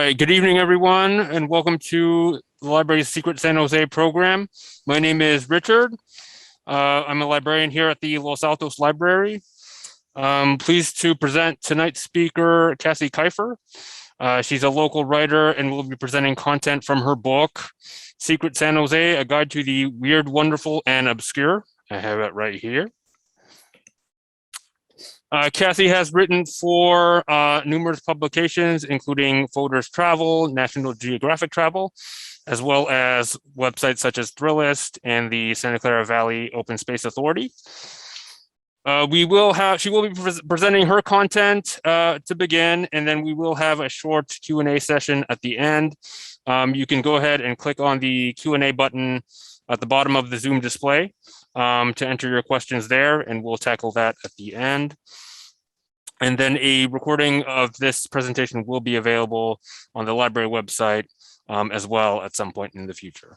right, good evening, everyone, and welcome to the library's Secret San Jose program. My name is Richard. I'm a librarian here at the Los Altos Library. I'm pleased to present tonight's speaker, Cassie Kifer. She's a local writer and will be presenting content from her book, Secret San Jose, A Guide to the Weird, Wonderful, and Obscure. I have it right here. Cassie has written for numerous publications, including Folders Travel, National Geographic Travel, as well as websites such as Thrillist and the Santa Clara Valley Open Space Authority. She will be presenting her content to begin, and then we will have a short Q&A session at the end. You can go ahead and click on the Q&A button at the bottom of the Zoom display to enter your questions there, and we'll tackle that at the end. And then a recording of this presentation will be available on the library website as well at some point in the future.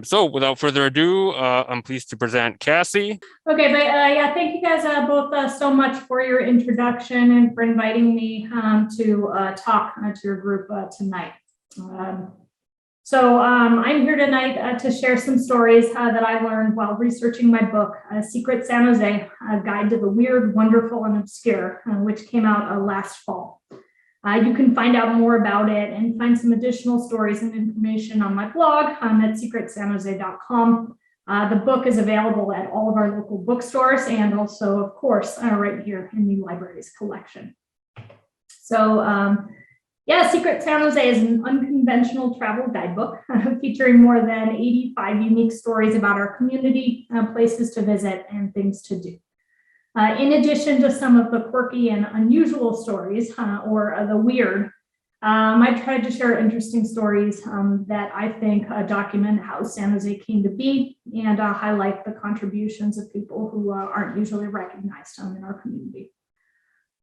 So without further ado, I'm pleased to present Cassie. Okay, but yeah, thank you guys both so much for your introduction and for inviting me to talk to your group tonight. I'm here tonight to share some stories that I learned while researching my book, Secret San Jose, A Guide to the Weird, Wonderful, and Obscure, which came out last fall. You can find out more about it and find some additional stories and information on my blog at secretsanjose.com. The book is available at all of our local bookstores and also, of course, right here in the library's collection. Secret San Jose is an unconventional travel guidebook featuring more than 85 unique stories about our community, places to visit, and things to do. In addition to some of the quirky and unusual stories, or the weird, I tried to share interesting stories that I think document how San Jose came to be and highlight the contributions of people who aren't usually recognized in our community.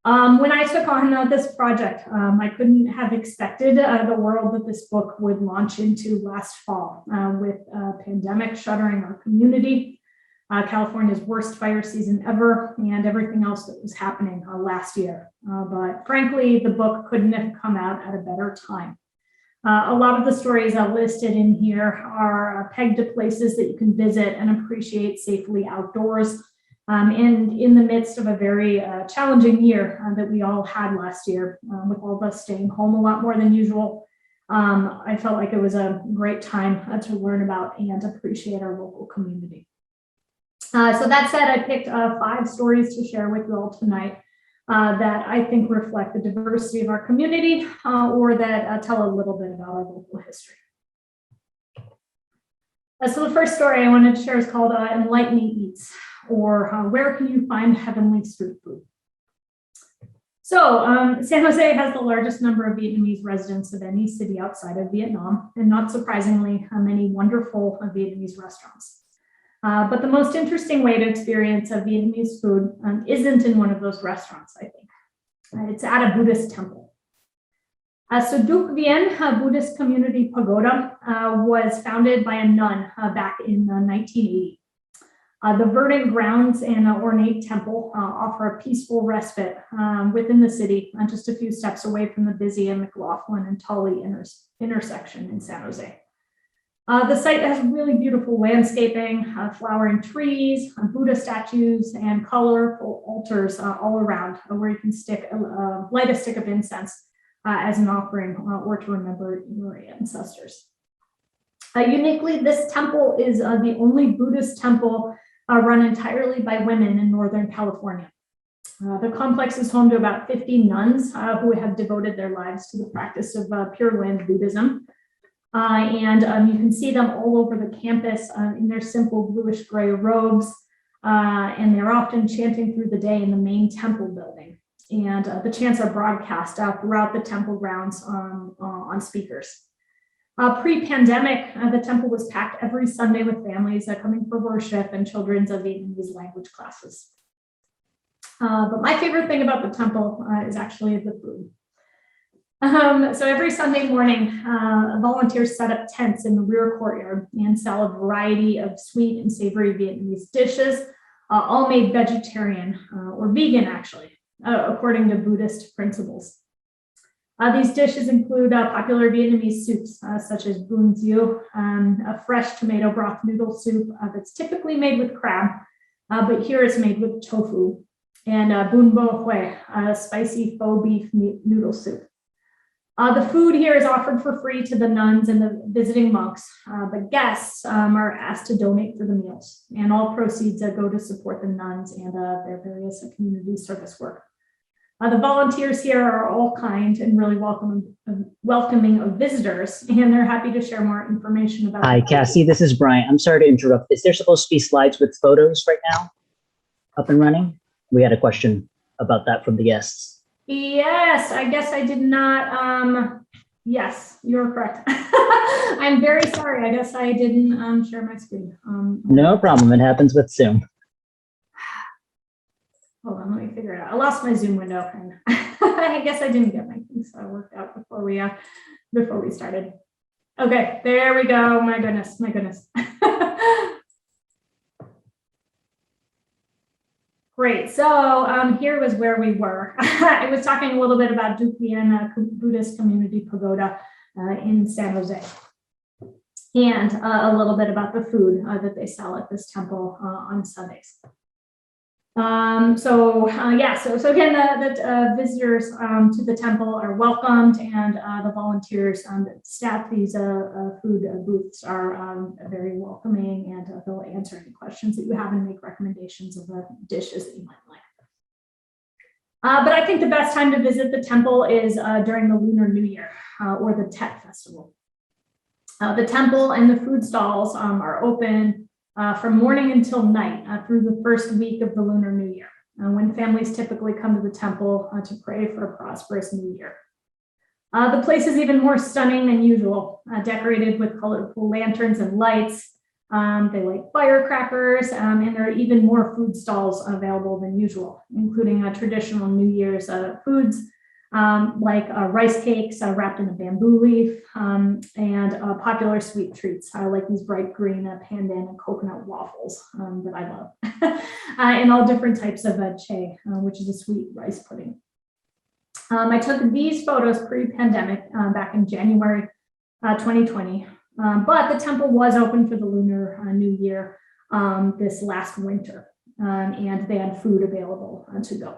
When I took on this project, I couldn't have expected the world that this book would launch into last fall with a pandemic shuttering our community, California's worst fire season ever, and everything else that was happening last year. But frankly, the book couldn't have come out at a better time. A lot of the stories listed in here are pegged to places that you can visit and appreciate safely outdoors. And in the midst of a very challenging year that we all had last year, with all of us staying home a lot more than usual, I felt like it was a great time to learn about and appreciate our local community. So that said, I picked 5 stories to share with you all tonight that I think reflect the diversity of our community or that tell a little bit about our local history. So the first story I wanted to share is called Enlightening Eats, or Where Can You Find Heavenly Street Food? So San Jose has the largest number of Vietnamese residents of any city outside of Vietnam, and not surprisingly, many wonderful Vietnamese restaurants. But the most interesting way to experience Vietnamese food isn't in one of those restaurants, I think. It's at a Buddhist temple. So Duc Vien, a Buddhist community pagoda, was founded by a nun back in 1980. The verdant grounds and ornate temple offer a peaceful respite within the city, just a few steps away from the busy McLaughlin and Tully intersection in San Jose. The site has really beautiful landscaping, flowering trees, Buddha statues, and colorful altars all around where you can light a stick of incense as an offering or to remember your ancestors. Uniquely, this temple is the only Buddhist temple run entirely by women in Northern California. The complex is home to about 50 nuns who have devoted their lives to the practice of Pure Land Buddhism. And you can see them all over the campus in their simple bluish-gray robes, and they're often chanting through the day in the main temple building. And the chants are broadcast throughout the temple grounds on speakers. Pre-pandemic, the temple was packed every Sunday with families coming for worship and children's Vietnamese language classes. But my favorite thing about the temple is actually the food. So every Sunday morning, volunteers set up tents in the rear courtyard and sell a variety of sweet and savory Vietnamese dishes, all made vegetarian or vegan, actually, according to Buddhist principles. These dishes include popular Vietnamese soups, such as bún riêu, a fresh tomato broth noodle soup that's typically made with crab, but here it's made with tofu, and bún bò huế, a spicy faux beef noodle soup. The food here is offered for free to the nuns and the visiting monks, but guests are asked to donate for the meals, and all proceeds go to support the nuns and their various community service work. The volunteers here are all kind and really welcoming of visitors, and they're happy to share more information about. Hi, Cassie, this is Brian. I'm sorry to interrupt. Is there supposed to be slides with photos right now up and running? We had a question about that from the guests. Yes, I guess I did not. Yes, you're correct. I'm very sorry. I guess I didn't share my screen. No problem. It happens with Zoom. Hold on, let me figure it out. I lost my Zoom window, and I guess I didn't get my things worked out before we started. Okay, there we go. My goodness, my goodness. Great. So here was where we were. I was talking a little bit about Vien Buddhist community Pagoda in San Jose, and a little bit about the food that they sell at this temple on Sundays. So again, the visitors to the temple are welcomed, and the volunteers that staff these food booths are very welcoming, and they'll answer any questions that you have and make recommendations of the dishes that you might like. But I think the best time to visit the temple is during the Lunar New Year or the Tet Festival. The temple and the food stalls are open from morning until night through the first week of the Lunar New Year, when families typically come to the temple to pray for a prosperous new year. The place is even more stunning than usual, decorated with colorful lanterns and lights. They light firecrackers, and there are even more food stalls available than usual, including traditional New Year's foods, like rice cakes wrapped in a bamboo leaf, and popular sweet treats like these bright green pandan and coconut waffles that I love, and all different types of che, which is a sweet rice pudding. I took these photos pre-pandemic back in January 2020, but the temple was open for the Lunar New Year this last winter, and they had food available to go.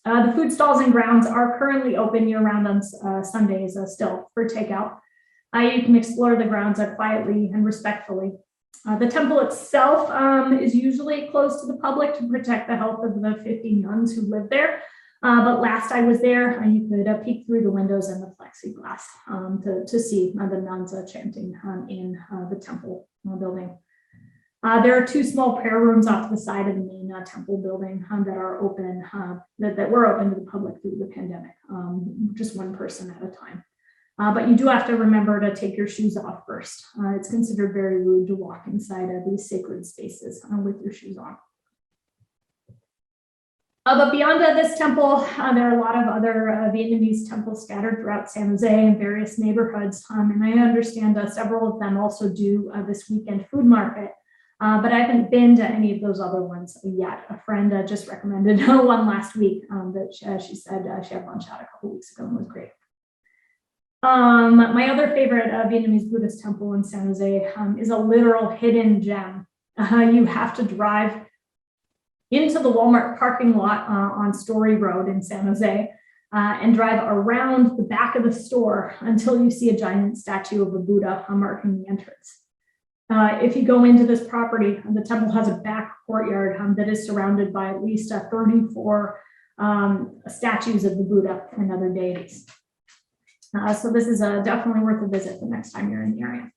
The food stalls and grounds are currently open year-round on Sundays still for takeout. You can explore the grounds quietly and respectfully. The temple itself is usually closed to the public to protect the health of the 50 nuns who live there. But last I was there, you could peek through the windows and the plexiglass to see the nuns chanting in the temple building. There are two small prayer rooms off to the side of the main temple building that are open, that were open to the public through the pandemic, just one person at a time. But you do have to remember to take your shoes off first. It's considered very rude to walk inside these sacred spaces with your shoes on. But beyond this temple, there are a lot of other Vietnamese temples scattered throughout San Jose and various neighborhoods. And I understand several of them also do this weekend food market. But I haven't been to any of those other ones yet. A friend just recommended one last week that she said she had lunch at a couple weeks ago and was great. My other favorite Vietnamese Buddhist temple in San Jose is a literal hidden gem. You have to drive into the Walmart parking lot on Story Road in San Jose and drive around the back of the store until you see a giant statue of a Buddha marking the entrance. If you go into this property, the temple has a back courtyard that is surrounded by at least 34 statues of the Buddha and other deities. So this is definitely worth a visit the next time you're in the area.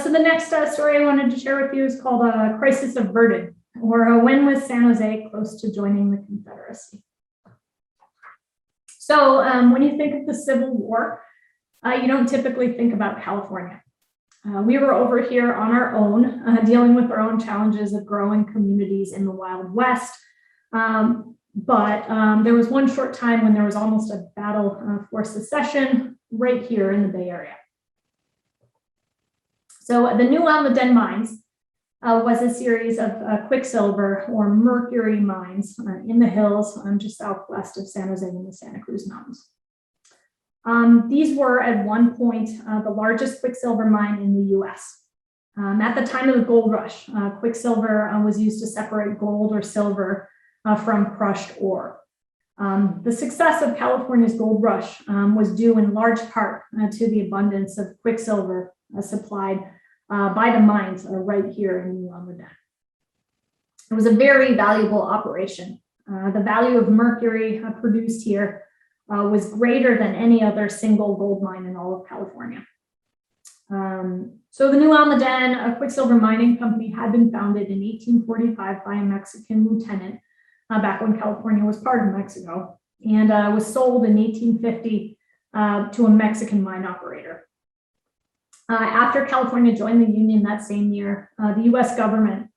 So the next story I wanted to share with you is called Crisis Averted, or When Was San Jose Close to Joining the Confederacy? So when you think of the Civil War, you don't typically think about California. We were over here on our own, dealing with our own challenges of growing communities in the Wild West. But there was one short time when there was almost a battle for secession right here in the Bay Area. So the New Almaden mines was a series of quicksilver or mercury mines in the hills just southwest of San Jose in the Santa Cruz Mountains. These were at one point the largest quicksilver mine in the US. At the time of the gold rush, quicksilver was used to separate gold or silver from crushed ore. The success of California's gold rush was due in large part to the abundance of quicksilver supplied by the mines right here in New Almaden. It was a very valuable operation. The value of mercury produced here was greater than any other single gold mine in all of California. So the New Almaden Quicksilver Mining Company had been founded in 1845 by a Mexican lieutenant back when California was part of Mexico, and was sold in 1850 to a Mexican mine operator. After California joined the Union that same year, the US government,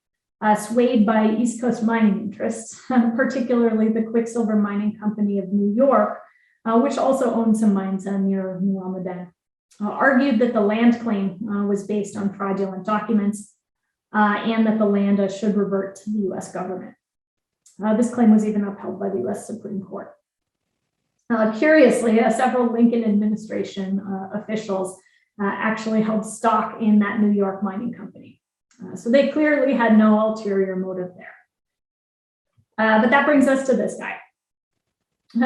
swayed by East Coast mining interests, particularly the Quicksilver Mining Company of New York, which also owned some mines near New Almaden, argued that the land claim was based on fraudulent documents and that the land should revert to the US government. This claim was even upheld by the US Supreme Court. Curiously, several Lincoln administration officials actually held stock in that New York mining company. So they clearly had no ulterior motive there. But that brings us to this guy.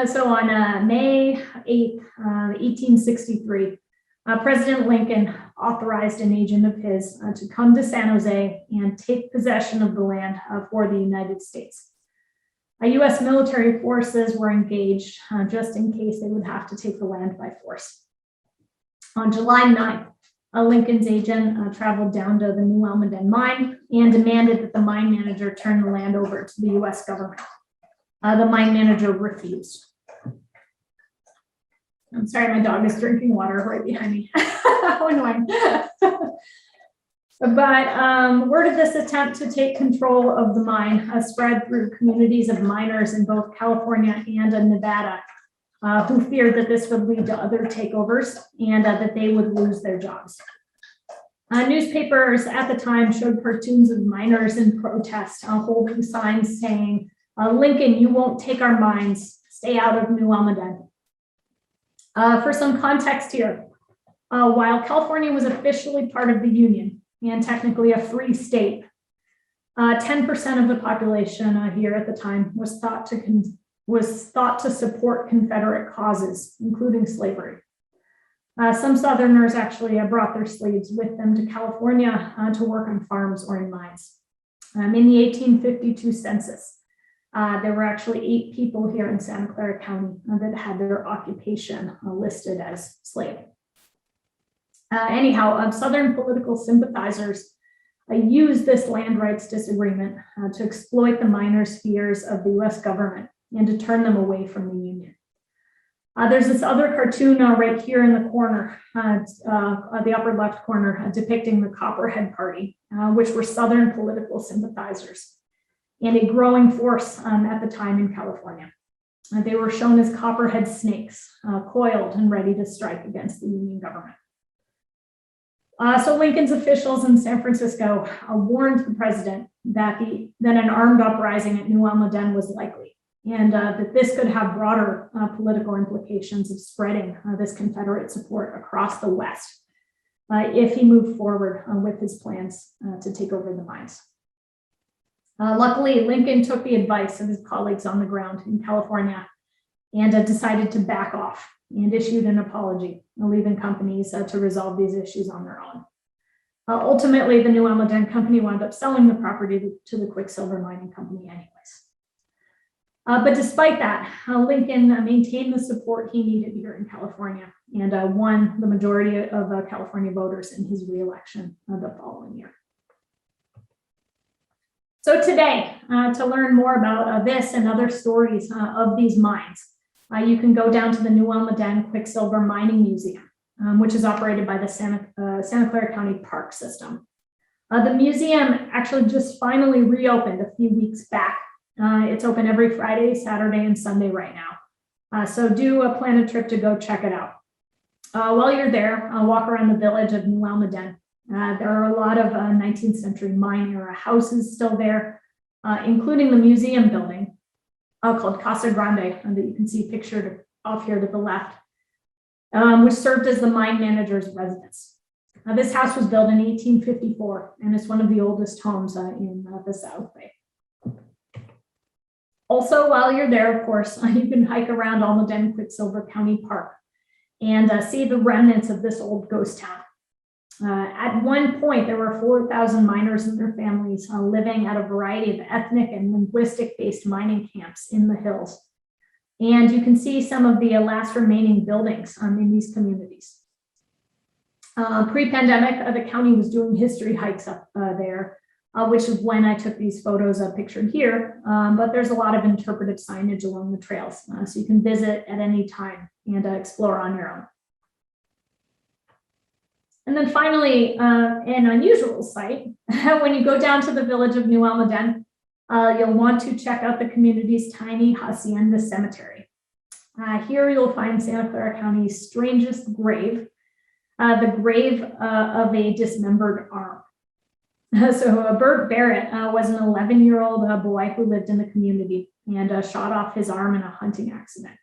So on May 8th, 1863, President Lincoln authorized an agent of his to come to San Jose and take possession of the land for the United States. US military forces were engaged just in case they would have to take the land by force. On July 9th, Lincoln's agent traveled down to the New Almaden mine and demanded that the mine manager turn the land over to the US government. The mine manager refused. I'm sorry, my dog is drinking water right behind me. How annoying. But word of this attempt to take control of the mine spread through communities of miners in both California and Nevada, who feared that this would lead to other takeovers and that they would lose their jobs. Newspapers at the time showed cartoons of miners in protest holding signs saying, Lincoln, you won't take our mines, stay out of New Almaden. For some context here, while California was officially part of the Union and technically a free state, 10% of the population here at the time was thought to support Confederate causes, including slavery. Some Southerners actually brought their slaves with them to California to work on farms or in mines. In the 1852 census, there were actually 8 people here in Santa Clara County that had their occupation listed as slave. Anyhow, Southern political sympathizers used this land rights disagreement to exploit the miners' fears of the US government and to turn them away from the Union. There's this other cartoon right here in the corner, the upper left corner, depicting the Copperhead Party, which were Southern political sympathizers and a growing force at the time in California. They were shown as copperhead snakes, coiled and ready to strike against the Union government. So Lincoln's officials in San Francisco warned the president that an armed uprising at New Almaden was likely, and that this could have broader political implications of spreading this Confederate support across the West if he moved forward with his plans to take over the mines. Luckily, Lincoln took the advice of his colleagues on the ground in California and decided to back off and issued an apology, leaving companies to resolve these issues on their own. Ultimately, the New Almaden Company wound up selling the property to the Quicksilver Mining Company anyways. But despite that, Lincoln maintained the support he needed here in California and won the majority of California voters in his re-election the following year. So today, to learn more about this and other stories of these mines, you can go down to the New Almaden Quicksilver Mining Museum, which is operated by the Santa Clara County Park System. The museum actually just finally reopened a few weeks back. It's open every Friday, Saturday, and Sunday right now. So do plan a trip to go check it out. While you're there, walk around the village of New Almaden There are a lot of 19th century mine era houses still there, including the museum building called Casa Grande that you can see pictured off here to the left, which served as the mine manager's residence. This house was built in 1854 and it's one of the oldest homes in the South Bay. Also, while you're there, of course, you can hike around Almaden Quicksilver County Park and see the remnants of this old ghost town. At one point, there were 4,000 miners and their families living at a variety of ethnic and linguistic-based mining camps in the hills. And you can see some of the last remaining buildings in these communities. Pre-pandemic, the county was doing history hikes up there, which is when I took these photos pictured here. But there's a lot of interpretive signage along the trails, so you can visit at any time and explore on your own. And then finally, an unusual sight, when you go down to the village of New Almaden, you'll want to check out the community's tiny hacienda cemetery. Here you'll find Santa Clara County's strangest grave, the grave of a dismembered arm. So Bert Barrett was an 11-year-old boy who lived in the community and shot off his arm in a hunting accident.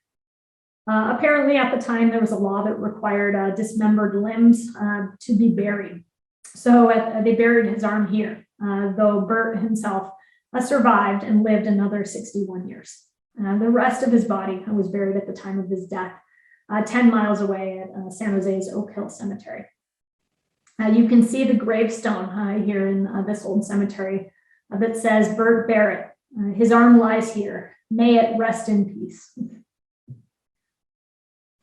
Apparently at the time, there was a law that required dismembered limbs to be buried. So they buried his arm here, though Bert himself survived and lived another 61 years. The rest of his body was buried at the time of his death, 10 miles away at San Jose's Oak Hill Cemetery. You can see the gravestone here in this old cemetery that says, Bert Barrett, his arm lies here, may it rest in peace.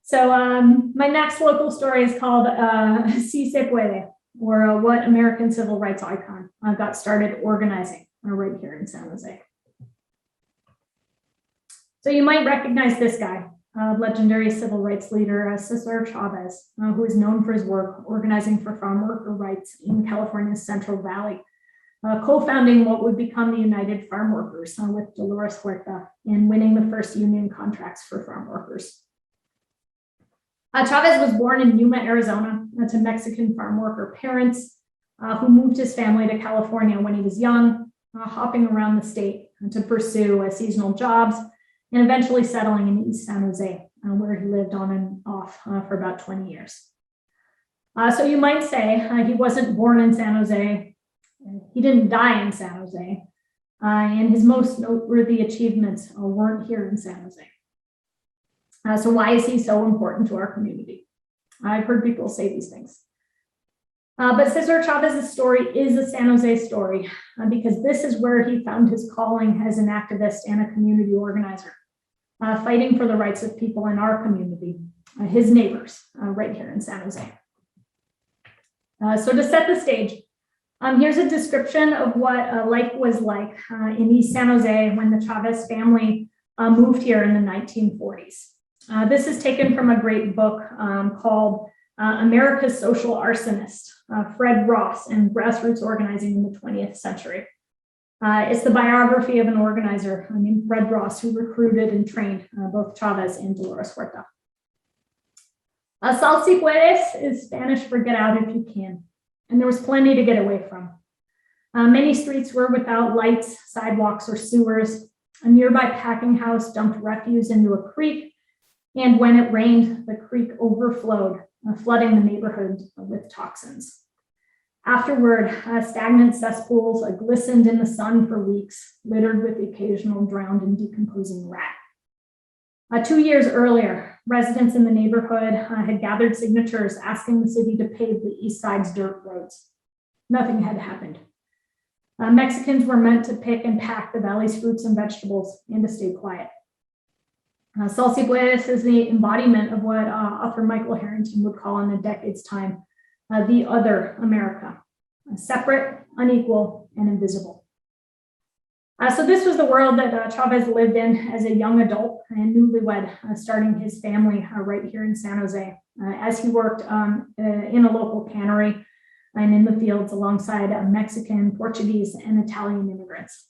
So my next local story is called Si Se Puede, or What American Civil Rights Icon got started organizing right here in San Jose. So you might recognize this guy, legendary civil rights leader Cesar Chavez, who is known for his work organizing for farm worker rights in California's Central Valley, co-founding what would become the United Farm Workers with Dolores Huerta and winning the first union contracts for farm workers. Chavez was born in Yuma, Arizona, to Mexican farm worker parents who moved his family to California when he was young, hopping around the state to pursue seasonal jobs and eventually settling in East San Jose, where he lived on and off for about 20 years. So you might say he wasn't born in San Jose, he didn't die in San Jose, and his most noteworthy achievements weren't here in San Jose. So why is he so important to our community? I've heard people say these things. But Cesar Chavez's story is a San Jose story because this is where he found his calling as an activist and a community organizer, fighting for the rights of people in our community, his neighbors, right here in San Jose. So to set the stage, here's a description of what life was like in East San Jose when the Chavez family moved here in the 1940s. This is taken from a great book called America's Social Arsonist, Fred Ross and Grassroots Organizing in the 20th Century. It's the biography of an organizer named Fred Ross who recruited and trained both Chavez and Dolores Huerta. Sal si puedes is Spanish for get out if you can, and there was plenty to get away from. Many streets were without lights, sidewalks, or sewers. A nearby packing house dumped refuse into a creek, and when it rained, the creek overflowed, flooding the neighborhood with toxins. Afterward, stagnant cesspools glistened in the sun for weeks, littered with the occasional drowned and decomposing rat. 2 years earlier, residents in the neighborhood had gathered signatures asking the city to pave the east side's dirt roads. Nothing had happened. Mexicans were meant to pick and pack the valley's fruits and vegetables and to stay quiet. Sal si puedes is the embodiment of what author Michael Harrington would call in a decade's time, the other America, separate, unequal, and invisible. So this was the world that Chavez lived in as a young adult and newlywed, starting his family right here in San Jose, as he worked in a local cannery and in the fields alongside Mexican, Portuguese, and Italian immigrants.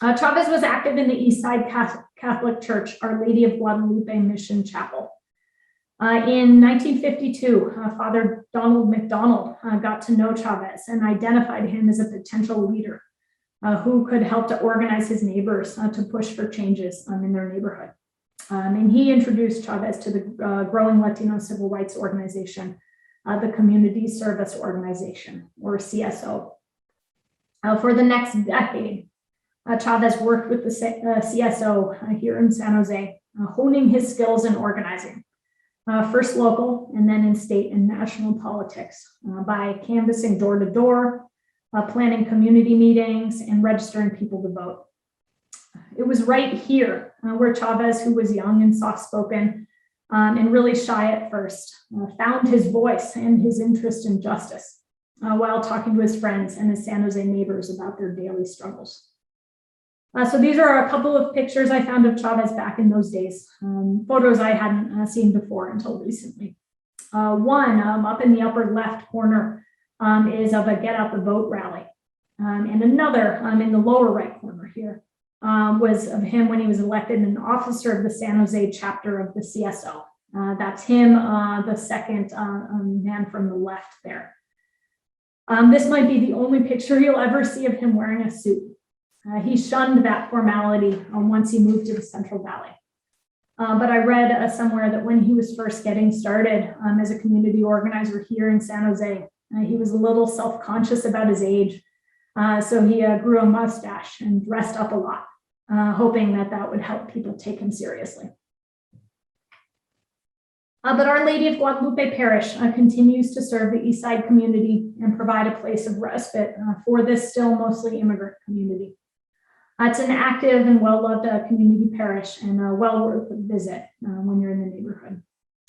Chavez was active in the East Side Catholic Church, Our Lady of Guadalupe Mission Chapel. In 1952, Father Donald McDonnell got to know Chavez and identified him as a potential leader who could help to organize his neighbors to push for changes in their neighborhood. And he introduced Chavez to the growing Latino civil rights organization, the Community Service Organization, or CSO. For the next decade, Chavez worked with the CSO here in San Jose, honing his skills in organizing, first local and then in state and national politics by canvassing door to door, planning community meetings, and registering people to vote. It was right here where Chavez, who was young and soft-spoken and really shy at first, found his voice and his interest in justice while talking to his friends and his San Jose neighbors about their daily struggles. So these are a couple of pictures I found of Chavez back in those days, photos I hadn't seen before until recently. One up in the upper left corner is of a Get Out the Vote rally. And another in the lower right corner here was of him when he was elected an officer of the San Jose chapter of the CSO. That's him, the second man from the left there. This might be the only picture you'll ever see of him wearing a suit. He shunned that formality once he moved to the Central Valley. But I read somewhere that when he was first getting started as a community organizer here in San Jose, he was a little self-conscious about his age. So he grew a mustache and dressed up a lot, hoping that that would help people take him seriously. But Our Lady of Guadalupe Parish continues to serve the East Side community and provide a place of respite for this still mostly immigrant community. It's an active and well-loved community parish and well worth a visit when you're in the neighborhood.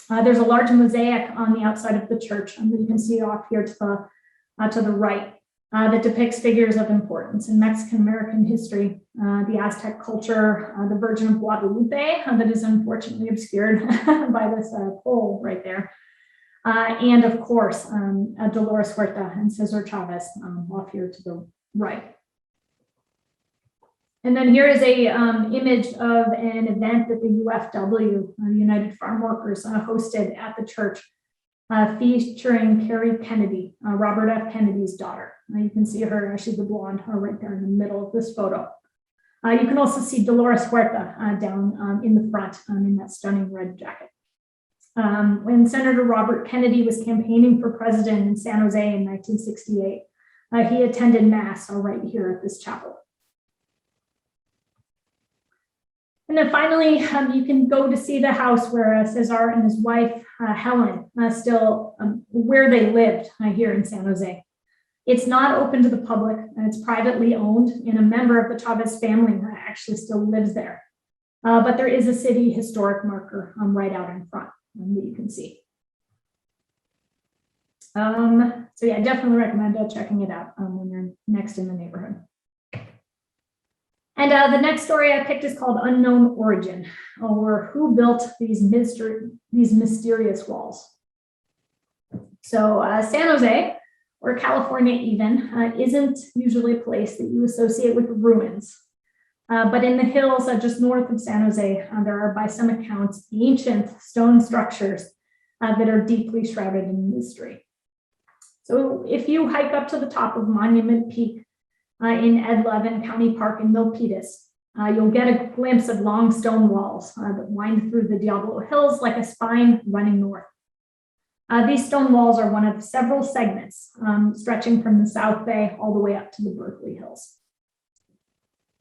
There's a large mosaic on the outside of the church that you can see off here to the right that depicts figures of importance in Mexican-American history, the Aztec culture, the Virgin of Guadalupe that is unfortunately obscured by this pole right there, and of course, Dolores Huerta and Cesar Chavez off here to the right. And then here is a image of an event that the UFW, the United Farm Workers, hosted at the church, featuring Carrie Kennedy, Robert F. Kennedy's daughter. You can see her, she's the blonde right there in the middle of this photo. You can also see Dolores Huerta down in the front in that stunning red jacket. When Senator Robert Kennedy was campaigning for president in San Jose in 1968, he attended Mass right here at this chapel. And then finally, you can go to see the house where Cesar and his wife, Helen, still where they lived here in San Jose. It's not open to the public, it's privately owned, and a member of the Chavez family actually still lives there. But there is a city historic marker right out in front that you can see. So yeah, I definitely recommend checking it out when you're next in the neighborhood. And the next story I picked is called Unknown Origin, or Who Built These Mysterious Walls. So San Jose, or California even, isn't usually a place that you associate with ruins. But in the hills just north of San Jose, there are, by some accounts, ancient stone structures that are deeply shrouded in mystery. So if you hike up to the top of Monument Peak, in Ed Levin County Park in Milpitas, you'll get a glimpse of long stone walls that wind through the Diablo Hills like a spine running north. These stone walls are one of several segments stretching from the South Bay all the way up to the Berkeley Hills.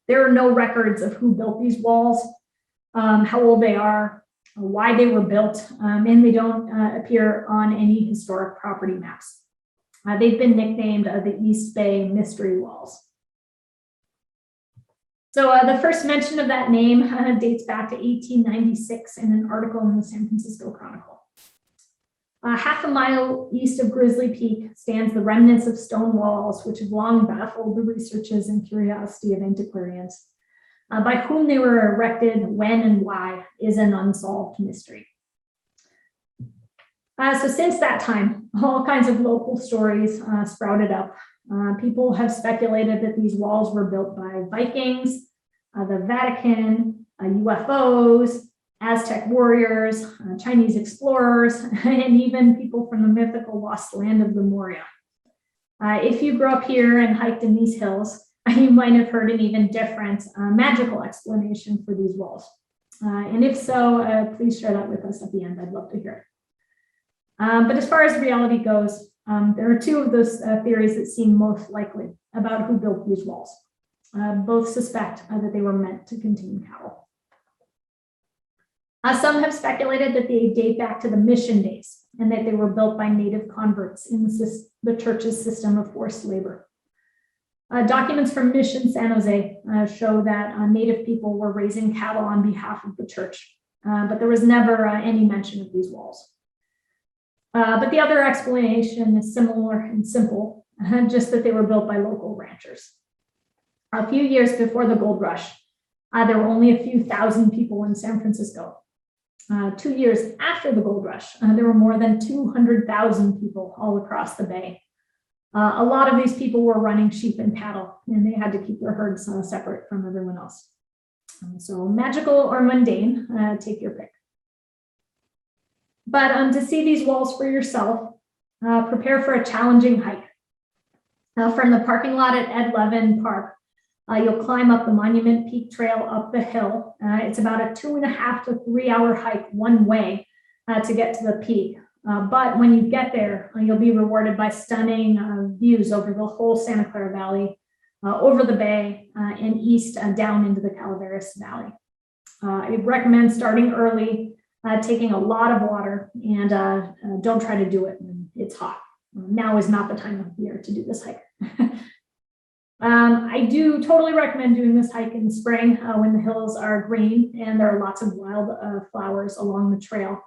There are no records of who built these walls, how old they are, why they were built, and they don't appear on any historic property maps. They've been nicknamed the East Bay Mystery Walls. So the first mention of that name dates back to 1896 in an article in the San Francisco Chronicle. Half a mile east of Grizzly Peak stands the remnants of stone walls, which have long baffled the researches and curiosity of antiquarians. By whom they were erected, when and why, is an unsolved mystery. So since that time, all kinds of local stories sprouted up. People have speculated that these walls were built by Vikings, the Vatican, UFOs, Aztec warriors, Chinese explorers, and even people from the mythical lost land of Lemuria. If you grew up here and hiked in these hills, you might have heard an even different magical explanation for these walls. And if so, please share that with us at the end. I'd love to hear it. But as far as reality goes, there are two of those theories that seem most likely about who built these walls. Both suspect that they were meant to contain cattle. Some have speculated that they date back to the mission days and that they were built by native converts in the church's system of forced labor. Documents from Mission San Jose show that native people were raising cattle on behalf of the church, but there was never any mention of these walls. But the other explanation is similar and simple, just that they were built by local ranchers. A few years before the gold rush, there were only a few thousand people in San Francisco. 2 years after the gold rush, there were more than 200,000 people all across the bay. A lot of these people were running sheep and cattle, and they had to keep their herds separate from everyone else. So magical or mundane, take your pick. But to see these walls for yourself, prepare for a challenging hike. From the parking lot at Ed Levin Park, you'll climb up the Monument Peak Trail up the hill. It's about a 2.5 to 3 hour hike one way to get to the peak. But when you get there, you'll be rewarded by stunning views over the whole Santa Clara Valley, over the bay, and east down into the Calaveras Valley. I recommend starting early, taking a lot of water, and don't try to do it when it's hot. Now is not the time of year to do this hike. I do totally recommend doing this hike in the spring when the hills are green and there are lots of wild flowers along the trail,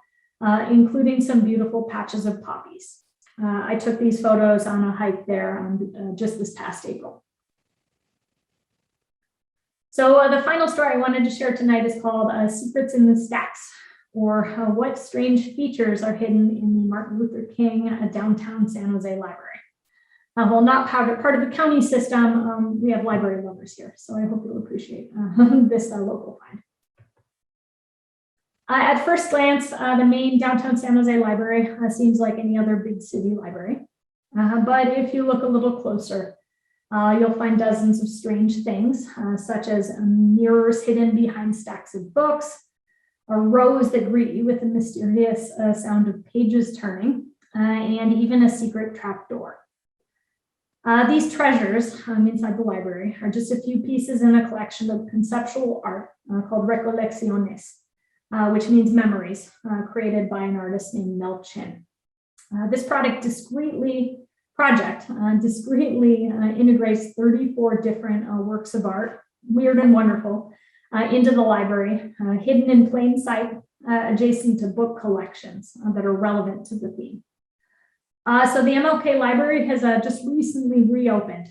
including some beautiful patches of poppies. I took these photos on a hike there just this past April. So the final story I wanted to share tonight is called Secrets in the Stacks, or what strange features are hidden in the Martin Luther King downtown San Jose library. While not part of the county system, we have library lovers here, so I hope you'll appreciate this local find. At first glance, the main downtown San Jose library seems like any other big city library. But if you look a little closer, you'll find dozens of strange things, such as mirrors hidden behind stacks of books, rows that greet you with a mysterious sound of pages turning, and even a secret trap door. These treasures inside the library are just a few pieces in a collection of conceptual art called Recolecciones, which means memories, created by an artist named Mel Chin. This discreetly integrates 34 different works of art, weird and wonderful, into the library, hidden in plain sight, adjacent to book collections that are relevant to the theme. So the MLK Library has just recently reopened.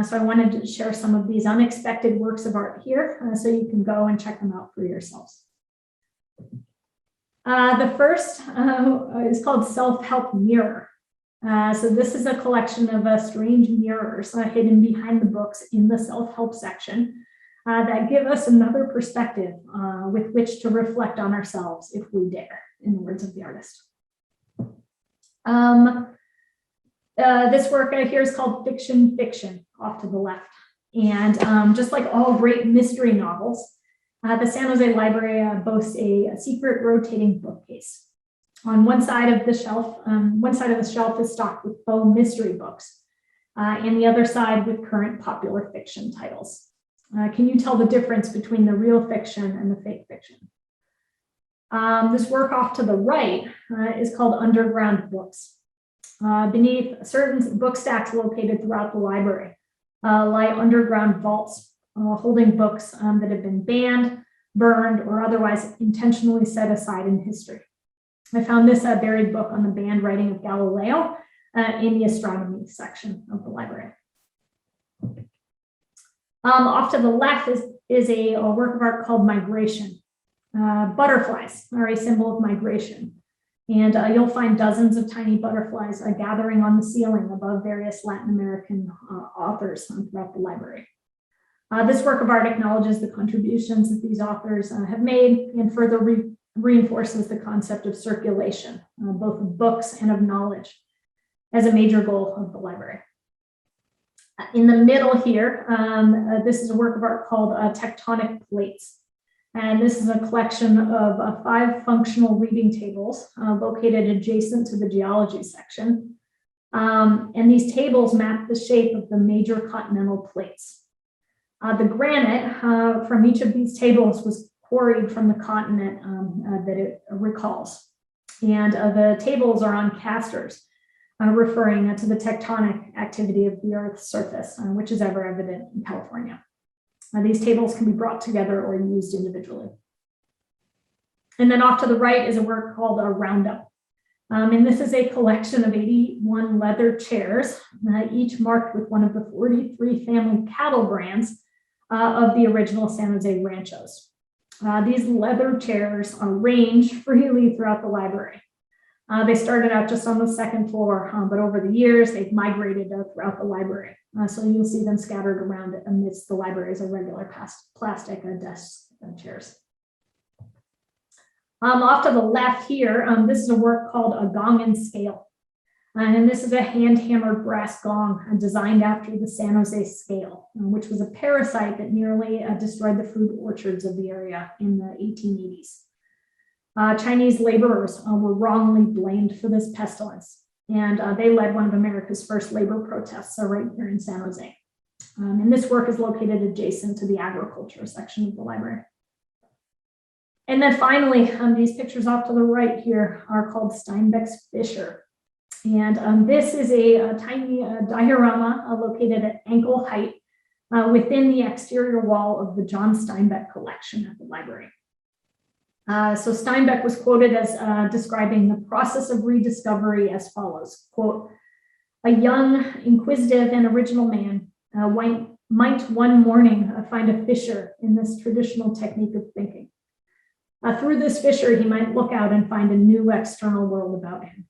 So I wanted to share some of these unexpected works of art here so you can go and check them out for yourselves. The first is called Self-Help Mirror. So this is a collection of strange mirrors hidden behind the books in the self-help section that give us another perspective with which to reflect on ourselves if we dare, in the words of the artist. This work here is called Fiction, off to the left. And just like all great mystery novels, the San Jose Library boasts a secret rotating bookcase. On one side of the shelf is stocked with faux mystery books, and the other side with current popular fiction titles. Can you tell the difference between the real fiction and the fake fiction? This work off to the right is called Underground Books. Beneath certain book stacks located throughout the library lie underground vaults holding books that have been banned, burned, or otherwise intentionally set aside in history. I found this buried book on the banned writing of Galileo in the astronomy section of the library. Off to the left is a work of art called Migration. Butterflies are a symbol of migration. And you'll find dozens of tiny butterflies gathering on the ceiling above various Latin American authors throughout the library. This work of art acknowledges the contributions that these authors have made and further reinforces the concept of circulation, both of books and of knowledge, as a major goal of the library. In the middle here, this is a work of art called Tectonic Plates. And this is a collection of 5 functional reading tables located adjacent to the geology section. And these tables map the shape of the major continental plates. The granite from each of these tables was quarried from the continent that it recalls. And the tables are on casters, referring to the tectonic activity of the Earth's surface, which is ever evident in California. These tables can be brought together or used individually. And then off to the right is a work called a Roundup. And this is a collection of 81 leather chairs, each marked with one of the 43 family cattle brands of the original San Jose ranchos. These leather chairs are ranged freely throughout the library. They started out just on the second floor, but over the years, they've migrated throughout the library. So you'll see them scattered around amidst the library's irregular plastic desk chairs. Off to the left here, this is a work called A Gong and Scale. And this is a hand-hammered brass gong designed after the San Jose scale, which was a parasite that nearly destroyed the fruit orchards of the area in the 1880s. Chinese laborers were wrongly blamed for this pestilence, and they led one of America's first labor protests right here in San Jose. And this work is located adjacent to the agriculture section of the library. And then finally, these pictures off to the right here are called Steinbeck's Fissure. And this is a tiny diorama located at ankle height within the exterior wall of the John Steinbeck collection at the library. So Steinbeck was quoted as describing the process of rediscovery as follows, quote, "A young, inquisitive, and original man might one morning find a fissure in this traditional technique of thinking. Through this fissure, he might look out and find a new external world about him.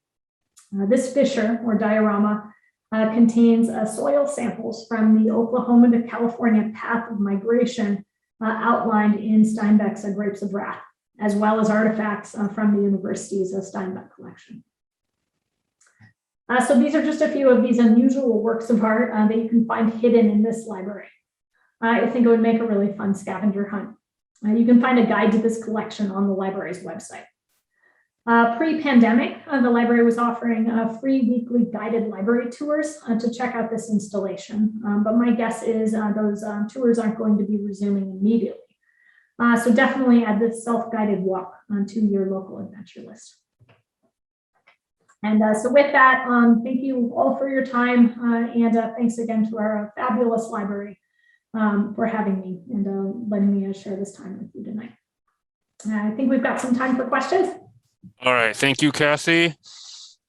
This fissure, or diorama, contains soil samples from the Oklahoma to California path of migration outlined in Steinbeck's Grapes of Wrath, as well as artifacts from the university's Steinbeck collection." So these are just a few of these unusual works of art that you can find hidden in this library. I think it would make a really fun scavenger hunt. You can find a guide to this collection on the library's website. Pre-pandemic, the library was offering free weekly guided library tours to check out this installation. But my guess is those tours aren't going to be resuming immediately. So definitely add this self-guided walk to your local adventure list. And so with that, thank you all for your time. And thanks again to our fabulous library for having me and letting me share this time with you tonight. I think we've got some time for questions. All right, thank you, Cassie.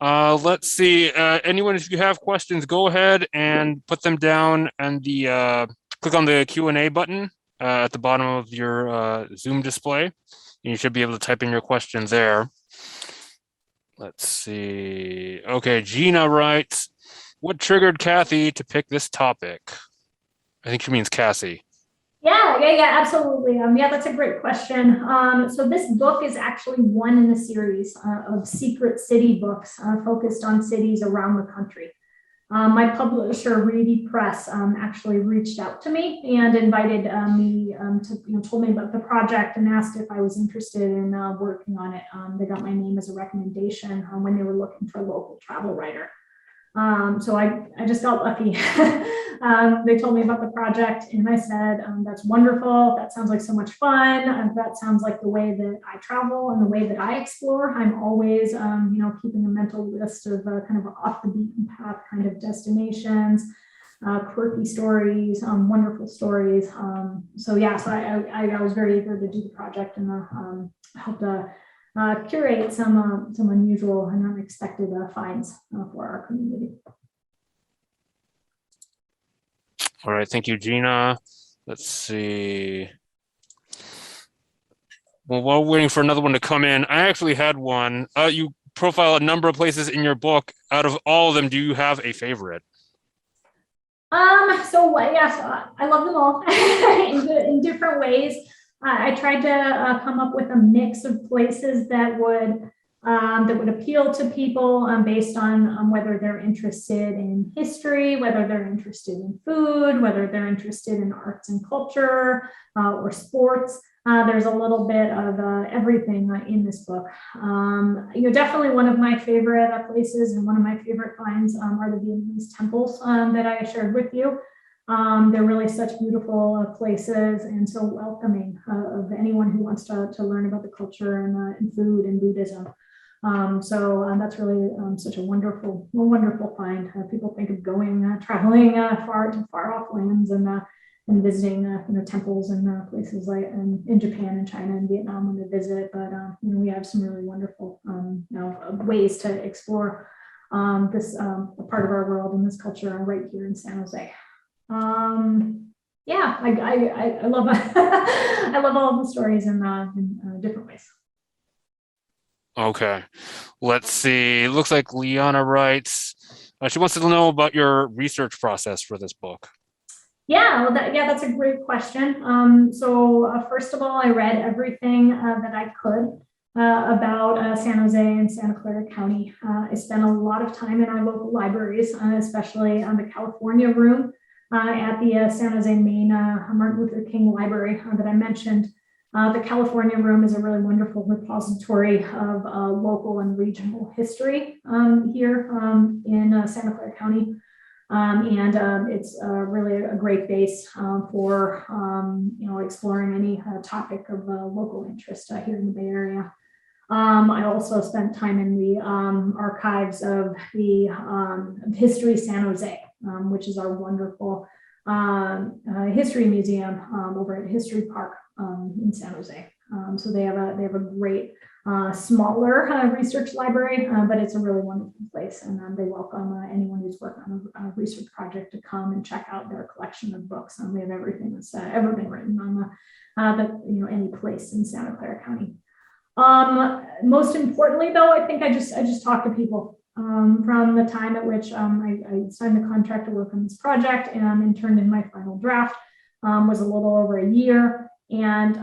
Let's see, anyone, if you have questions, go ahead and put them down and click on the Q&A button at the bottom of your Zoom display. And you should be able to type in your questions there. Let's see. Okay, Gina writes, "What triggered Kathy to pick this topic?" I think she means Cassie. Yeah, absolutely. Yeah, that's a great question. So this book is actually one in a series of secret city books focused on cities around the country. My publisher, Reedy Press, actually reached out to me and invited me to, told me about the project and asked if I was interested in working on it. They got my name as a recommendation when they were looking for a local travel writer. So I just got lucky. They told me about the project and I said, that's wonderful. That sounds like so much fun. That sounds like the way that I travel and the way that I explore. I'm always, keeping a mental list of kind of off the beaten path kind of destinations, quirky stories, wonderful stories. So I was very eager to do the project and helped curate some unusual and unexpected finds for our community. All right, thank you, Gina. Let's see. Well, while we're waiting for another one to come in, I actually had one. You profile a number of places in your book. Out of all of them, do you have a favorite? So yes, I love them all in different ways. I tried to come up with a mix of places that would appeal to people based on whether they're interested in history, whether they're interested in food, whether they're interested in arts and culture or sports. There's a little bit of everything in this book. Definitely one of my favorite places and one of my favorite finds are the Vietnamese temples that I shared with you. They're really such beautiful places and so welcoming of anyone who wants to learn about the culture and food and Buddhism. So that's really such a wonderful find. People think of going, traveling far off lands and visiting, temples and places like in Japan and China and Vietnam when they visit. But we have some really wonderful, ways to explore this part of our world and this culture right here in San Jose. Yeah, I love I love all the stories in different ways. Okay, let's see. It looks like Liana writes, she wants to know about your research process for this book. Yeah, well, that's a great question. So first of all, I read everything that I could about San Jose and Santa Clara County. I spent a lot of time in our local libraries, especially on the California room at the San Jose Main Martin Luther King Library that I mentioned. The California room is a really wonderful repository of local and regional history here in Santa Clara County. And it's really a great base for exploring any topic of local interest here in the Bay Area. I also spent time in the archives of the History San Jose, which is our wonderful history museum over at History Park in San Jose. So they have a great smaller research library, but it's a really wonderful place, and they welcome anyone who's working on a research project to come and check out their collection of books. They have everything that's ever been written on any place in Santa Clara County. Most importantly, though, I think I just talk to people from the time at which I signed the contract to work on this project and turned in my final draft was a little over a year. And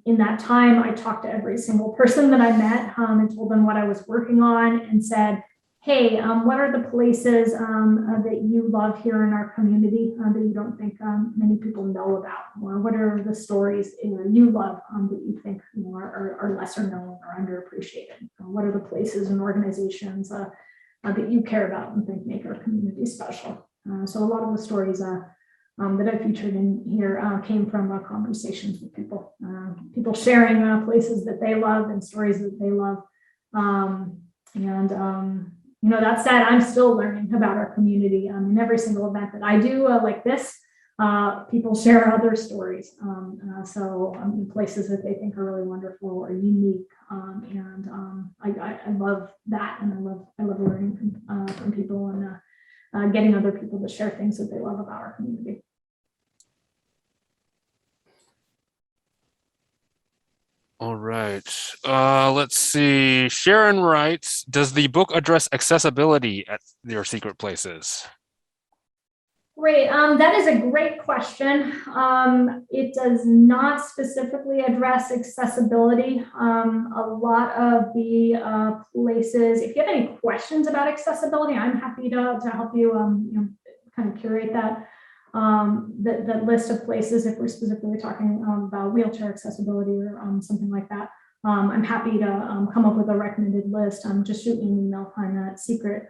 in that time, I talked to every single person that I met and told them what I was working on and said, hey, what are the places that you love here in our community that you don't think many people know about? Or what are the stories you love that you think are lesser known or underappreciated? What are the places and organizations that you care about and think make our community special? So a lot of the stories that I featured in here came from conversations with people, people sharing places that they love and stories that they love. That said, I'm still learning about our community. In every single event that I do like this, people share other stories. Places that they think are really wonderful or unique. I love that. And I love learning from people and getting other people to share things that they love about our community. All right. Let's see. Sharon writes, does the book address accessibility at your secret places? Great. That is a great question. It does not specifically address accessibility. A lot of the places, if you have any questions about accessibility, I'm happy to help you, kind of curate that. The list of places, if we're specifically talking about wheelchair accessibility or something like that, I'm happy to come up with a recommended list. Just shoot me an email on that secret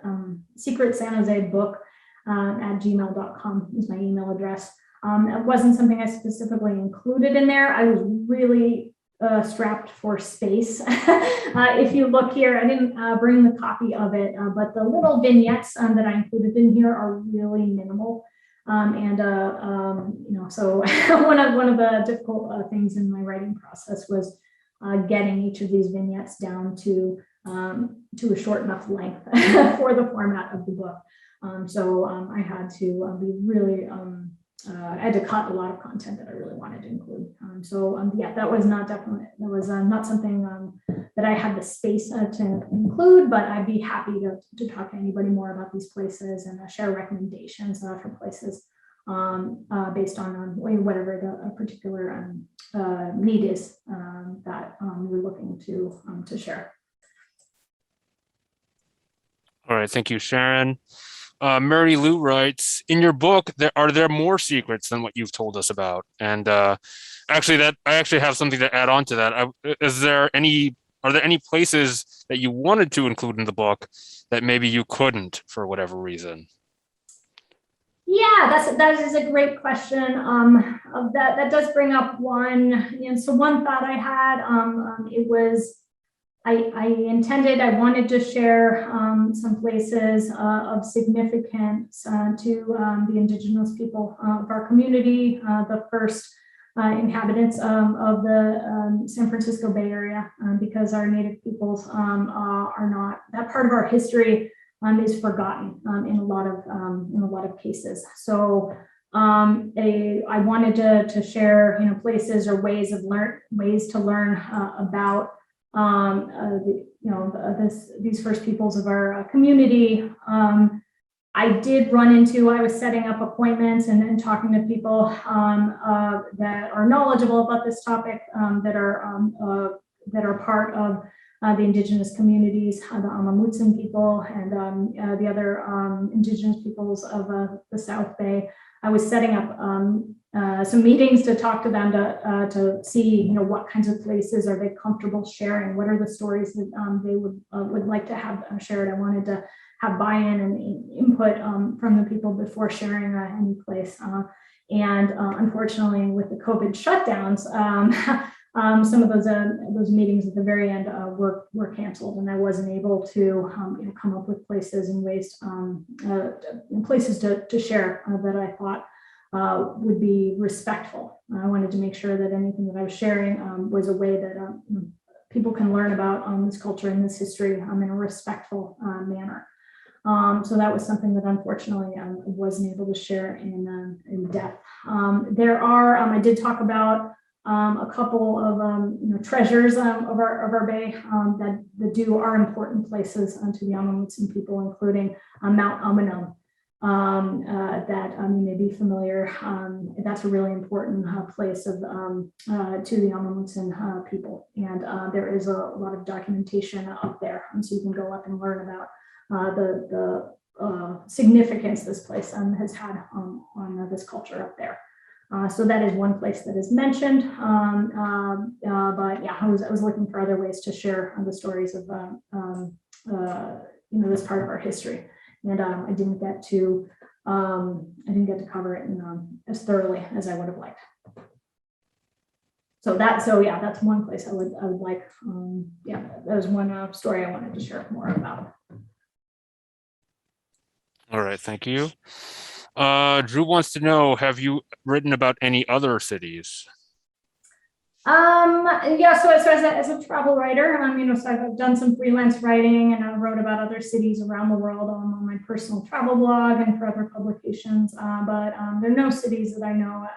San Jose book at gmail.com is my email address. It wasn't something I specifically included in there. I was really strapped for space. If you look here, I didn't bring the copy of it, but the little vignettes that I included in here are really minimal. So one of the difficult things in my writing process was getting each of these vignettes down to a short enough length for the format of the book. I had to be really, I had to cut a lot of content that I really wanted to include. That was not something that I had the space to include, but I'd be happy to talk to anybody more about these places and share recommendations for places based on whatever the particular need is that we're looking to share. All right, thank you, Sharon. Mary Lou writes, in your book, are there more secrets than what you've told us about? And actually, I actually have something to add on to that. Are there any places that you wanted to include in the book that maybe you couldn't for whatever reason? Yeah, that is a great question. That does bring up one. So one thought I had, it was I wanted to share some places of significance to the indigenous people of our community, the first inhabitants of the San Francisco Bay Area, because our Native peoples are not, that part of our history is forgotten in a lot of cases. So I wanted to share places or ways to learn about these first peoples of our community. I did run into, I was setting up appointments and talking to people that are knowledgeable about this topic, that are part of the indigenous communities, the Amamutsan people and the other indigenous peoples of the South Bay. I was setting up some meetings to talk to them to see, what kinds of places are they comfortable sharing? What are the stories that they would like to have shared? I wanted to have buy-in and input from the people before sharing any place. And unfortunately, with the COVID shutdowns, some of those meetings at the very end were canceled, and I wasn't able to come up with places and ways, places to share that I thought would be respectful. I wanted to make sure that anything that I was sharing was a way that people can learn about this culture and this history in a respectful manner. So that was something that unfortunately I wasn't able to share in depth. I did talk about a couple of treasures of our bay that are important places to the Amamutsan people, including Mount Amanum, that you may be familiar. That's a really important place to the Amamutsan people, and there is a lot of documentation up there, so you can go up and learn about the significance this place has had on this culture up there. So that is one place that is mentioned, but yeah, I was looking for other ways to share the stories of this part of our history, and I didn't get to cover it as thoroughly as I would have liked. So yeah, that's one place I would like. Yeah, that was one story I wanted to share more about. All right, thank you. Drew wants to know, have you written about any other cities? Yeah, so as a travel writer, so I've done some freelance writing, and I wrote about other cities around the world on my personal travel blog and for other publications. But there are no cities that I know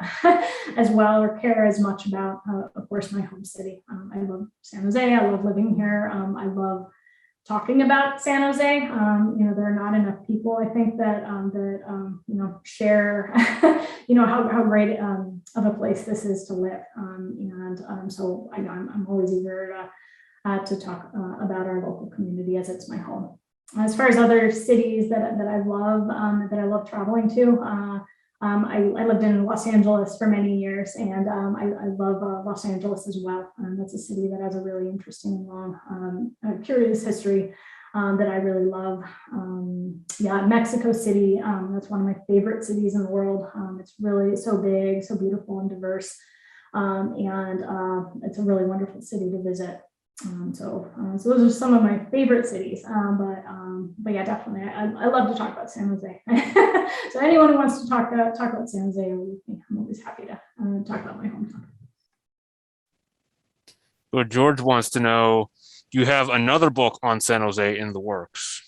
as well or care as much about. Of course, my home city. I love San Jose. I love living here. I love talking about San Jose. There are not enough people, I think, that share, how great of a place this is to live. So I'm always eager to talk about our local community, as it's my home. As far as other cities that I love traveling to, I lived in Los Angeles for many years, and I love Los Angeles as well. That's a city that has a really interesting, long, curious history that I really love. Yeah, Mexico City, that's one of my favorite cities in the world. It's really so big, so beautiful and diverse, and it's a really wonderful city to visit. So those are some of my favorite cities, but yeah, definitely, I love to talk about San Jose. So anyone who wants to talk about San Jose, I'm always happy to talk about my hometown. So George wants to know, do you have another book on San Jose in the works?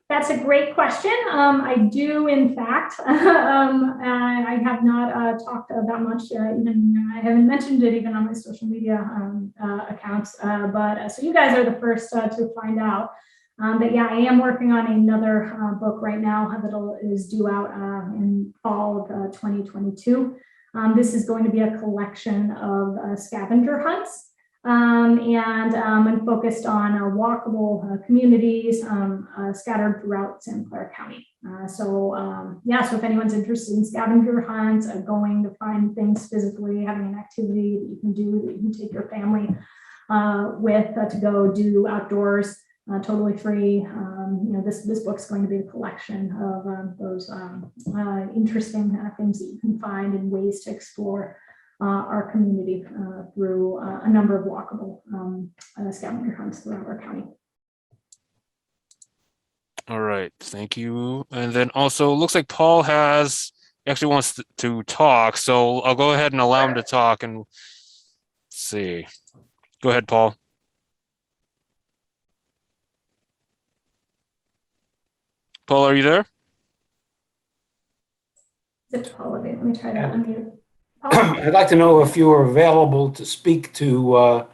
That's a great question. I do, in fact. I have not talked about much. Even I haven't mentioned it even on my social media accounts. But so you guys are the first to find out. But yeah, I am working on another book right now that is due out in fall of 2022. This is going to be a collection of scavenger hunts. I'm focused on walkable communities scattered throughout Santa Clara County. So if anyone's interested in scavenger hunts, going to find things physically, having an activity that you can do, that you can take your family with to go do outdoors, totally free. This book's going to be a collection of those interesting things that you can find and ways to explore our community through a number of walkable scavenger hunts throughout our county. All right, thank you. And then also, looks like Paul actually wants to talk, so I'll go ahead and allow him to talk and see. Go ahead, Paul. Paul, are you there? Is it Paul? Let me try that. Unmute. I'd like to know if you are available to speak to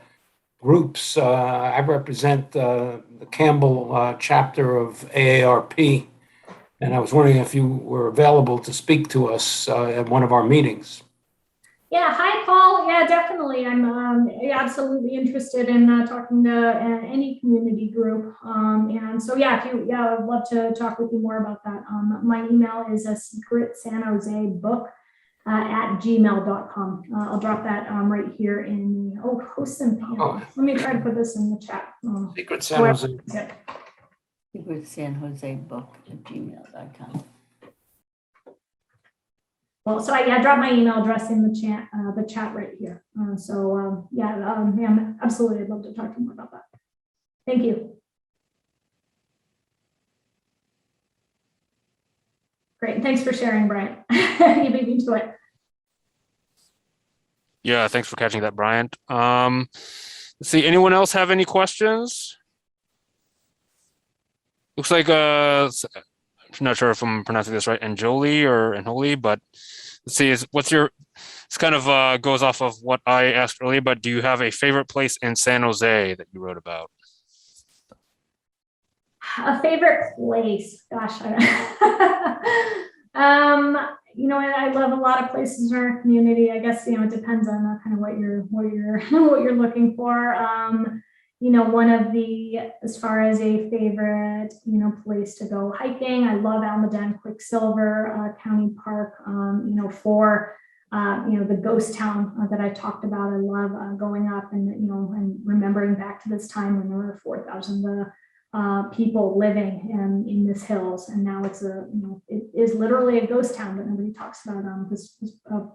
groups. I represent the Campbell chapter of AARP, and I was wondering if you were available to speak to us at one of our meetings. Yeah, hi, Paul. Yeah, definitely. I'm absolutely interested in talking to any community group. And so, I'd love to talk with you more about that. My email is a secret San Jose book at gmail.com. I'll drop that right here in hosts and panel. Let me try to put this in the chat. Secret San Jose. Secret San Jose book at gmail.com. Well, so I dropped my email address in the chat right here. Absolutely, I'd love to talk to you more about that. Thank you. Great, thanks for sharing, Brian. You beat me to it. Yeah, thanks for catching that, Bryant. Let's see, anyone else have any questions? Looks like, I'm not sure if I'm pronouncing this right, Anjoli, but let's see, it's kind of goes off of what I asked earlier, but do you have a favorite place in San Jose that you wrote about? A favorite place, gosh. I love a lot of places in our community. I guess, it depends on kind of what you're looking for. As far as a favorite, place to go hiking, I love Almaden Quicksilver County Park, for the ghost town that I talked about. I love going up and remembering back to this time when there were 4,000 people living in this hills, and now it is literally a ghost town, but nobody talks about this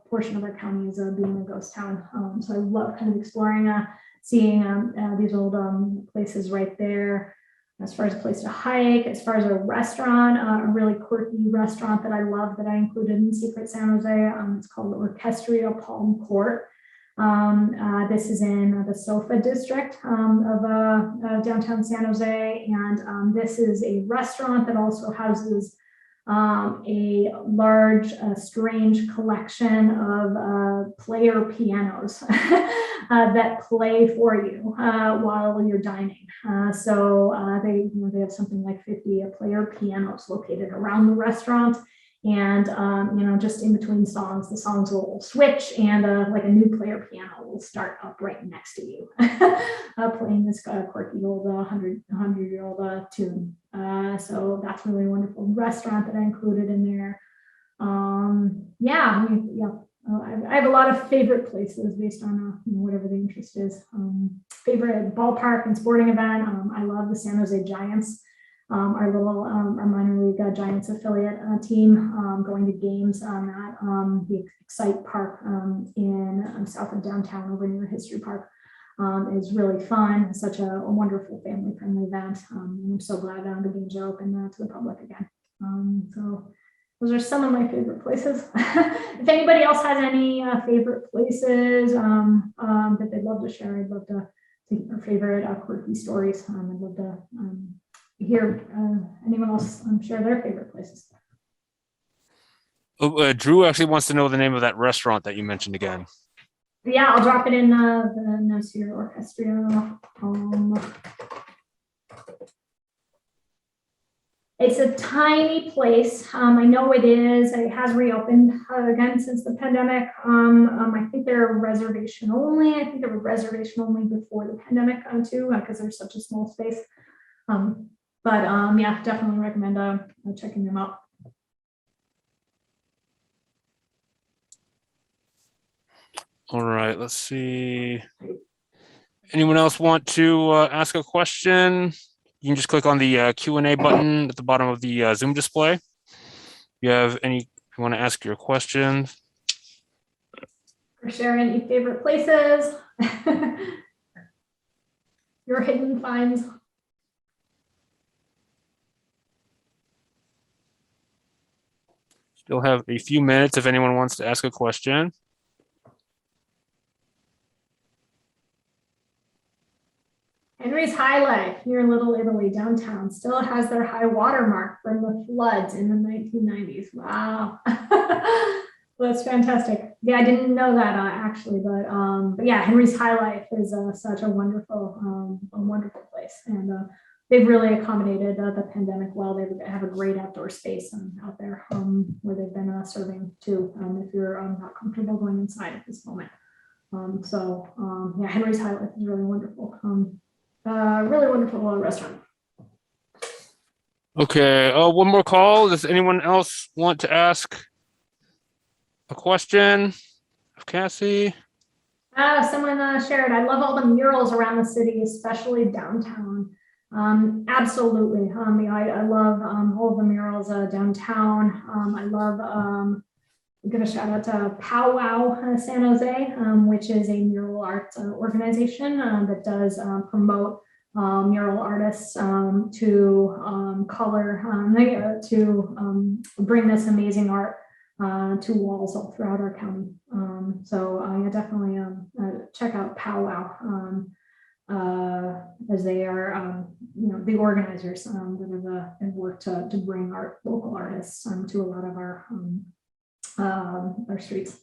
portion of our county as being a ghost town. So I love kind of exploring, seeing these old places right there. As far as a place to hike, as far as a restaurant, a really quirky restaurant that I love that I included in Secret San Jose, it's called the Orchestria Palm Court. This is in the SoFa district of downtown San Jose, and this is a restaurant that also houses a large, strange collection of player pianos that play for you while you're dining. They have something like 50 player pianos located around the restaurant. And, just in between songs, the songs will switch and like a new player piano will start up right next to you, playing this quirky old 100-year-old tune. So that's really a wonderful restaurant that I included in there. I have a lot of favorite places based on whatever the interest is. Favorite ballpark and sporting event. I love the San Jose Giants. Our little our minor league Giants affiliate team going to games at the Excite Park in south of downtown over near History Park is really fun. Such a wonderful family-friendly event. I'm so glad the games are open to the public again. So those are some of my favorite places. If anybody else has any favorite places that they'd love to share, I'd love to take their favorite quirky stories. I'd love to hear anyone else share their favorite places. Drew actually wants to know the name of that restaurant that you mentioned again. Yeah, I'll drop it in the notes here. Orchestria. It's a tiny place. I know it is. It has reopened again since the pandemic. I think they're reservation only. I think they were reservation only before the pandemic too, because there's such a small space. Yeah, definitely recommend checking them out. All right, let's see. Anyone else want to ask a question? You can just click on the Q&A button at the bottom of the Zoom display. If you have any, if you want to ask your question. Or share any favorite places, your hidden finds. Still have a few minutes if anyone wants to ask a question. Henry's High Life near Little Italy downtown still has their high water mark from the floods in the 1990s. Wow. That's fantastic. Yeah, I didn't know that actually, but yeah, Henry's High Life is such a wonderful place, and they've really accommodated the pandemic well. They have a great outdoor space out there where they've been serving too. If you're not comfortable going inside at this moment, yeah, Henry's High Life is really wonderful. Really wonderful restaurant. Okay, one more call. Does anyone else want to ask a question of Cassie? Someone shared, I love all the murals around the city, especially downtown. Absolutely. I love all of the murals downtown. I love give a shout out to Powwow San Jose, which is a mural arts organization that does promote mural artists to color, to bring this amazing art to walls all throughout our county. I definitely check out Powwow as they are, the organizers that have worked to bring local artists to a lot of our streets.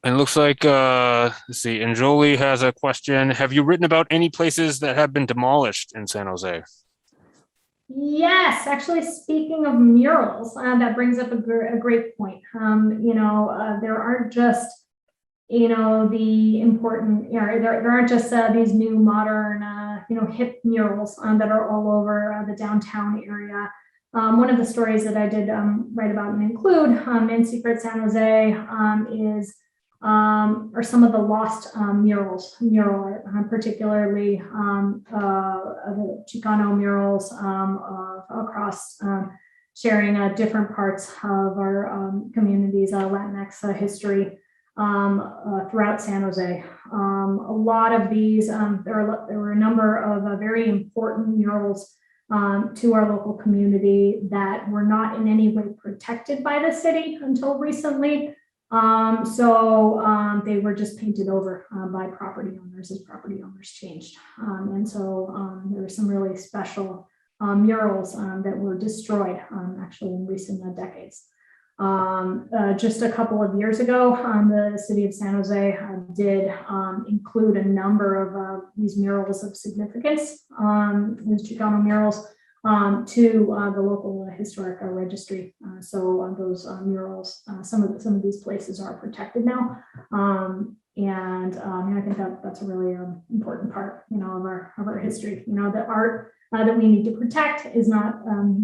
And it looks like, let's see, Anjoli has a question. Have you written about any places that have been demolished in San Jose? Yes, actually, speaking of murals, that brings up a great point. There aren't just, the important, there aren't just these new modern, hip murals that are all over the downtown area. One of the stories that I did write about and include in Secret San Jose are some of the lost mural art, particularly the Chicano murals across sharing different parts of our community's Latinx history throughout San Jose. A lot of these, there were a number of very important murals to our local community that were not in any way protected by the city until recently. They were just painted over by property owners as property owners changed. There were some really special murals that were destroyed actually in recent decades. Just a couple of years ago, the city of San Jose did include a number of these murals of significance, these Chicano murals, to the local historic registry. Those murals, some of these places are protected now, I think that's a really important part, of our history. The art that we need to protect is not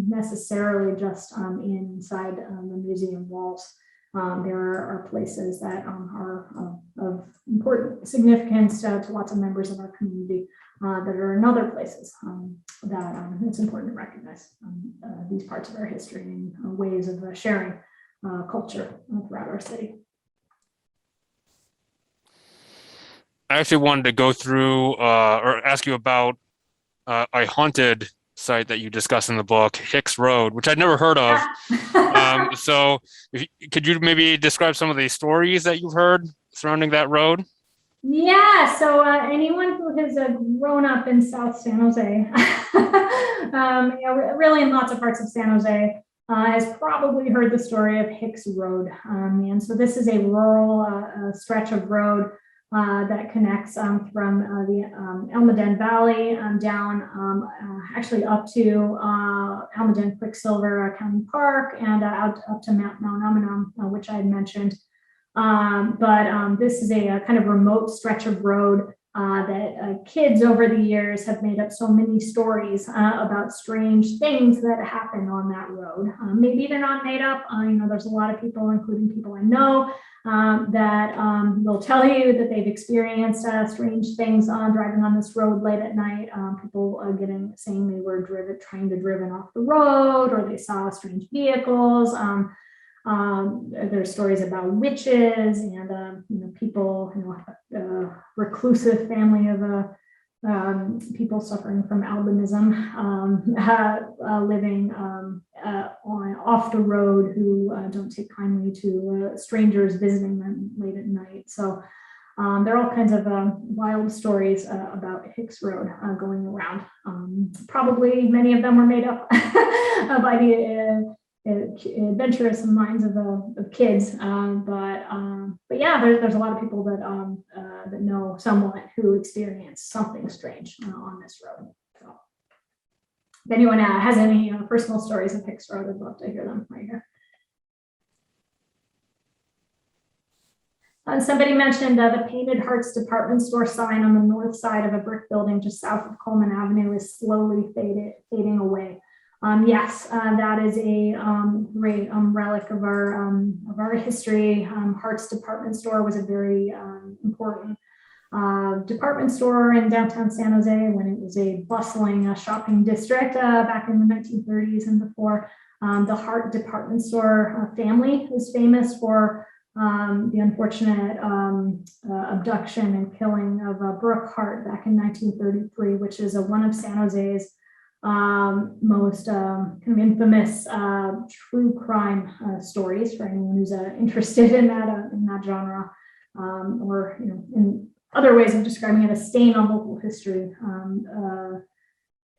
necessarily just inside the museum walls. There are places that are of important significance to lots of members of our community that are in other places that it's important to recognize these parts of our history and ways of sharing culture throughout our city. I actually wanted to go through or ask you about a haunted site that you discuss in the book, Hicks Road, which I'd never heard of. Could you maybe describe some of the stories that you've heard surrounding that road? Yeah, so anyone who has grown up in South San Jose, really in lots of parts of San Jose, has probably heard the story of Hicks Road. And so this is a rural stretch of road that connects from the Almaden Valley down actually up to Almaden Quicksilver County Park and out up to Mount Amanam, which I had mentioned. But this is a kind of remote stretch of road that kids over the years have made up so many stories about strange things that happen on that road. Maybe they're not made up. There's a lot of people, including people I know, that will tell you that they've experienced strange things driving on this road late at night. People saying they were trying to driven off the road, or they saw strange vehicles. There's stories about witches and people, reclusive family of people suffering from albinism, living off the road, who don't take kindly to strangers visiting them late at night. So there are all kinds of wild stories about Hicks Road going around. Probably many of them were made up by the adventurous minds of kids, but yeah, there's a lot of people that that know someone who experienced something strange on this road. So if anyone has any personal stories of Hicks Road, I'd love to hear them right here. Somebody mentioned the Painted Hearts department store sign on the north side of a brick building just south of Coleman Avenue is slowly fading away. Yes, that is a great relic of our history. Hart's department store was a very important department store in downtown San Jose when it was a bustling shopping district back in the 1930s and before. The Hart department store family was famous for the unfortunate abduction and killing of Brooke Hart back in 1933, which is one of San Jose's most kind of infamous true crime stories for anyone who's interested in that genre, or in other ways of describing it, a stain on local history.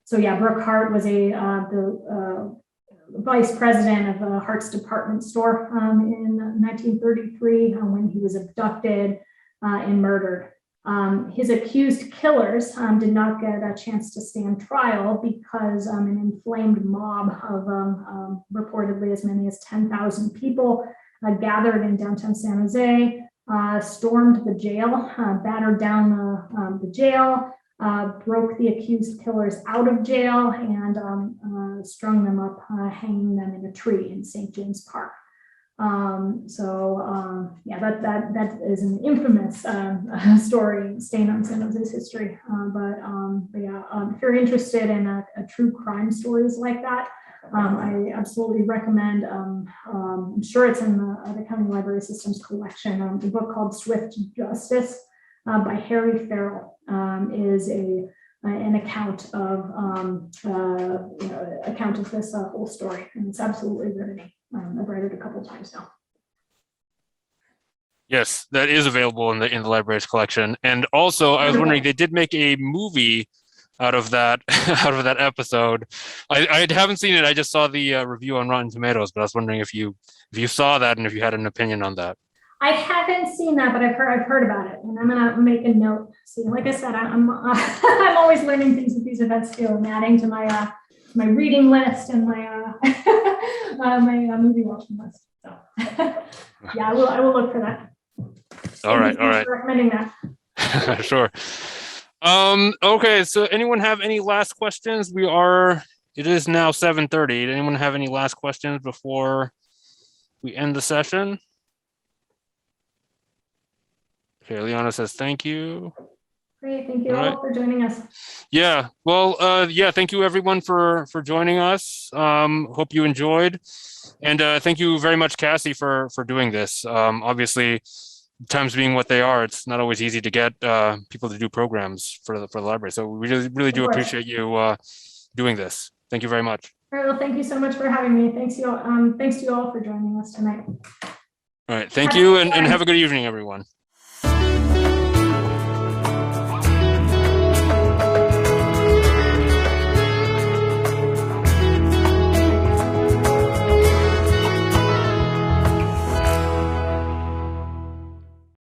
So yeah, Brooke Hart was the vice president of Hart's department store in 1933 when he was abducted and murdered. His accused killers did not get a chance to stand trial because an inflamed mob of reportedly as many as 10,000 people gathered in downtown San Jose, stormed the jail, battered down the jail, broke the accused killers out of jail, and strung them up, hanging them in a tree in St. James Park. Yeah, that is an infamous story, stain on San Jose's history. But yeah, if you're interested in a true crime stories like that, I absolutely recommend. I'm sure it's in the County Library System's collection. The book called Swift Justice by Harry Farrell is an account of this whole story, and it's absolutely riveting. I've read it a couple times now. Yes, that is available in the library's collection. And also, I was wondering, they did make a movie out of that episode. I haven't seen it. I just saw the review on Rotten Tomatoes, but I was wondering if you saw that and if you had an opinion on that. I haven't seen that, but I've heard about it, and I'm gonna make a note. See, like I said, I'm I'm always learning things at these events too, and adding to my my reading list and my my movie watching list. So yeah, I will look for that. All right. For recommending that. Sure. Okay, so anyone have any last questions? It is now 7:30. Did anyone have any last questions before we end the session? Okay, Liana says thank you. Great, thank you all for joining us. Yeah, well, yeah, thank you everyone for joining us. Hope you enjoyed, and thank you very much, Cassie, for doing this. Obviously, times being what they are, it's not always easy to get people to do programs for the library. So we really do appreciate you doing this. Thank you very much. All right, well, thank you so much for having me. Thanks to you all for joining us tonight. All right, thank you, and have a good evening, everyone.